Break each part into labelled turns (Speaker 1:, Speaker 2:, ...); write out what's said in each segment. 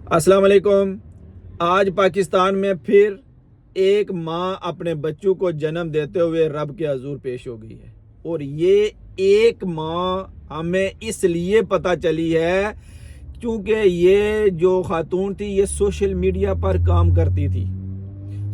Speaker 1: अस्सलाम वालेकुम। आज पाकिस्तान में फिर एक माँ अपने बच्चों को जन्म देते हुए रब के हजूर पेश हो गई है। और ये एक माँ हमें इसलिए पता चली है क्योंकि ये जो खातून थी ये सोशल मीडिया पर काम करती थी।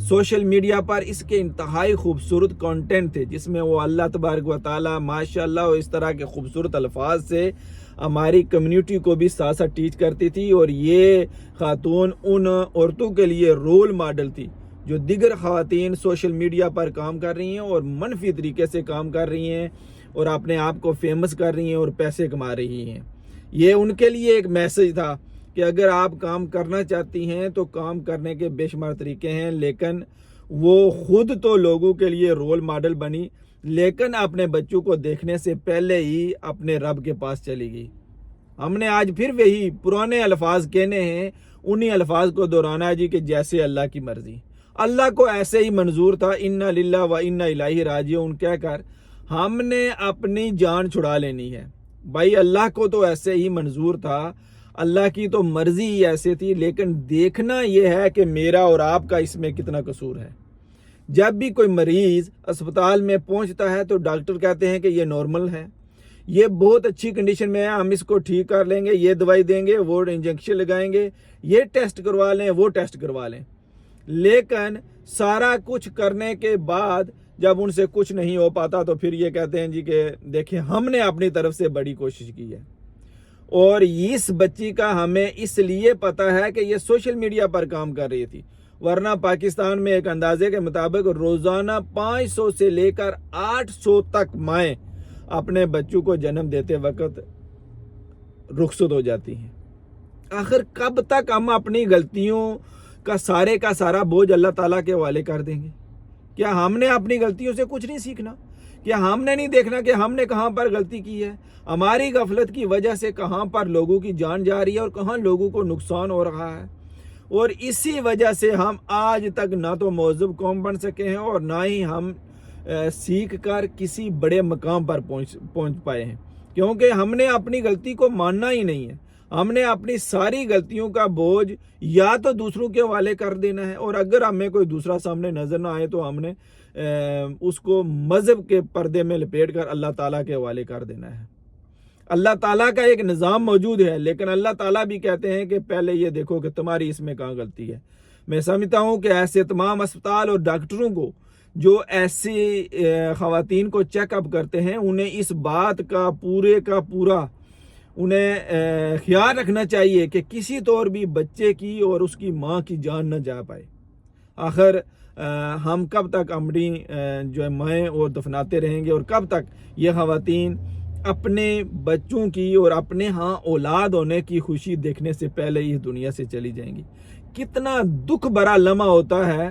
Speaker 1: सोशल मीडिया पर इसके इंतहाई खूबसूरत कंटेंट थे जिसमें वो अल्लाह तबारक व तआला माशाल्लाह और इस तरह के खूबसूरत अल्फाज से हमारी कम्युनिटी को भी साथ साथ टीच करती थी। और ये खातून उन औरतों के लिए रोल मॉडल थी जो दिगर ख़वातीन सोशल मीडिया पर काम कर रही हैं और मनफी तरीके से काम कर रही हैं और अपने आप को फेमस कर रही हैं और पैसे कमा रही हैं। ये उनके लिए एक मैसेज था कि अगर आप काम करना चाहती हैं तो काम करने के बेशुमार तरीके हैं, लेकिन वो खुद तो लोगों के लिए रोल मॉडल बनी, लेकिन अपने बच्चों को देखने से पहले ही अपने रब के पास चली गई। हमने आज फिर वही पुराने अल्फाज कहने हैं, उन्हीं अल्फाज को दोहराना है जी कि जैसे अल्लाह की मर्जी। अल्लाह को ऐसे ही मंजूर था इन्ना लिल्लाह व इन्ना इलैहि राजिऊन कहकर हमने अपनी जान छुड़ा लेनी है। भाई अल्लाह को तो ऐसे ही मंजूर था, अल्लाह की तो मर्जी ही ऐसे थी, लेकिन देखना यह है कि मेरा और आपका इसमें कितना कसूर है। जब भी कोई मरीज अस्पताल में पहुंचता है तो डॉक्टर कहते हैं कि ये नॉर्मल है, ये बहुत अच्छी कंडीशन में है, हम इसको ठीक कर लेंगे, ये दवाई देंगे, वो इंजेक्शन लगाएंगे, ये टेस्ट करवा लें, वो टेस्ट करवा लें। लेकिन सारा कुछ करने के बाद जब उनसे कुछ नहीं हो पाता तो फिर ये कहते हैं जी कि देखिए हमने अपनी तरफ से बड़ी कोशिश की है। और इस बच्ची का हमें इसलिए पता है कि ये सोशल मीडिया पर काम कर रही थी, वरना पाकिस्तान में एक अंदाजे के मुताबिक रोजाना 500 से लेकर 800 तक माएँ अपने बच्चों को जन्म देते वक्त रुखसत हो जाती हैं। आखिर कब तक हम अपनी गलतियों का सारा बोझ अल्लाह ताला के हवाले कर देंगे? क्या हमने अपनी गलतियों से कुछ नहीं सीखना? क्या हमने नहीं देखना कि हमने कहाँ पर गलती की है? हमारी गफलत की वजह से कहाँ पर लोगों की जान जा रही है और कहाँ लोगों को नुकसान हो रहा है। और इसी वजह से हम आज तक ना तो महज़ूब कौम बन सके हैं और ना ही हम सीख कर किसी बड़े मकाम पर पहुँच पाए हैं, क्योंकि हमने अपनी गलती को मानना ही नहीं है। हमने अपनी सारी गलतियों का बोझ या तो दूसरों के हवाले कर देना है, और अगर हमें कोई दूसरा सामने नजर ना आए तो हमने उसको मजहब के पर्दे में लपेट कर अल्लाह ताला के हवाले कर देना है। अल्लाह ताला का एक निज़ाम मौजूद है, लेकिन अल्लाह ताला भी कहते हैं कि पहले ये देखो कि तुम्हारी इसमें कहाँ गलती है। मैं समझता हूँ कि ऐसे तमाम अस्पताल और डॉक्टरों को जो ऐसी ख़वातीन को चेकअप करते हैं उन्हें इस बात का पूरा उन्हें ख्याल रखना चाहिए कि किसी तौर भी बच्चे की और उसकी माँ की जान न जा पाए। आखिर हम कब तक अपनी जो है माएँ और दफनाते रहेंगे, और कब तक ये ख़वातीन अपने बच्चों की और अपने यहाँ औलाद होने की खुशी देखने से पहले ही दुनिया से चली जाएंगी। कितना दुख भरा लम्हा होता है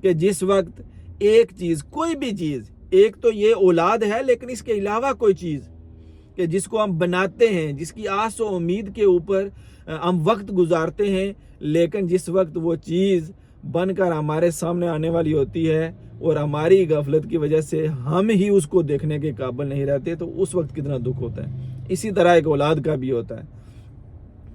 Speaker 1: कि जिस वक्त एक चीज़, कोई भी चीज़, एक तो ये औलाद है, लेकिन इसके अलावा कोई चीज़ कि जिसको हम बनाते हैं, जिसकी आस और उम्मीद के ऊपर हम वक्त गुजारते हैं, लेकिन जिस वक्त वो चीज़ बनकर हमारे सामने आने वाली होती है और हमारी गफलत की वजह से हम ही उसको देखने के काबिल नहीं रहते, तो उस वक्त कितना दुख होता है। इसी तरह एक औलाद का भी होता है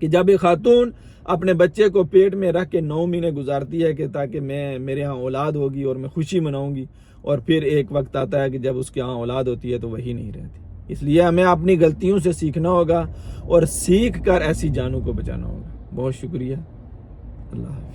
Speaker 1: कि जब एक खातून अपने बच्चे को पेट में रख के 9 महीने गुजारती है कि ताकि मेरे यहाँ औलाद होगी और मैं खुशी मनाऊंगी, और फिर एक वक्त आता है कि जब उसके यहाँ औलाद होती है तो वही नहीं रहती। इसलिए हमें अपनी गलतियों से सीखना होगा और सीख कर ऐसी जानों को बचाना होगा। बहुत शुक्रिया। अल्लाह हाफ़िज़।